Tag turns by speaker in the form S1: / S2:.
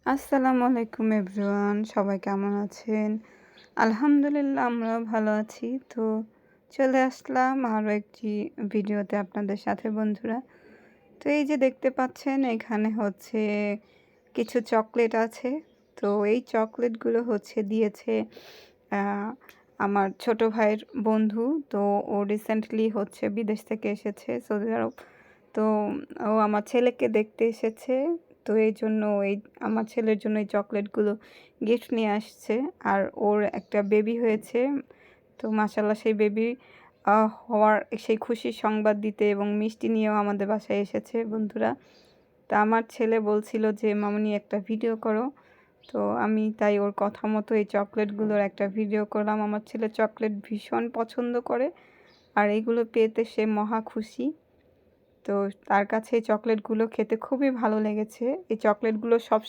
S1: আসসালামু আলাইকুম এভরিওয়ান, সবাই কেমন আছেন? আলহামদুলিল্লাহ আমরাও ভালো আছি। তো চলে আসলাম আরও একটি ভিডিওতে আপনাদের সাথে বন্ধুরা। তো এই যে দেখতে পাচ্ছেন এখানে হচ্ছে কিছু চকলেট আছে। তো এই চকলেটগুলো হচ্ছে দিয়েছে আ আমার ছোট ভাইয়ের বন্ধু। তো ও রিসেন্টলি হচ্ছে বিদেশ থেকে এসেছে সৌদি আরব। তো ও আমার ছেলেকে দেখতে এসেছে। তো এইজন্য আমার ছেলের জন্য এই চকলেটগুলো গিফট নিয়ে আসছে। আর ওর একটা বেবি হয়েছে। তো মাশাআল্লাহ সেই বেবি হওয়ার সেই খুশির সংবাদ দিতে এবং মিষ্টি নিয়েও আমাদের বাসায় এসেছে বন্ধুরা। তো আমার ছেলে বলছিল যে, "মামুনি একটা ভিডিও করো।" তো আমি তাই ওর কথা মতো এই চকলেটগুলোর একটা ভিডিও করলাম। আমার ছেলে চকলেট ভীষণ পছন্দ করে। আর এগুলো পেতে সে মহা খুশি। তো তার কাছে এই চকলেটগুলো খেতে খুবই ভালো লেগেছে। এই চকলেটগুলো সব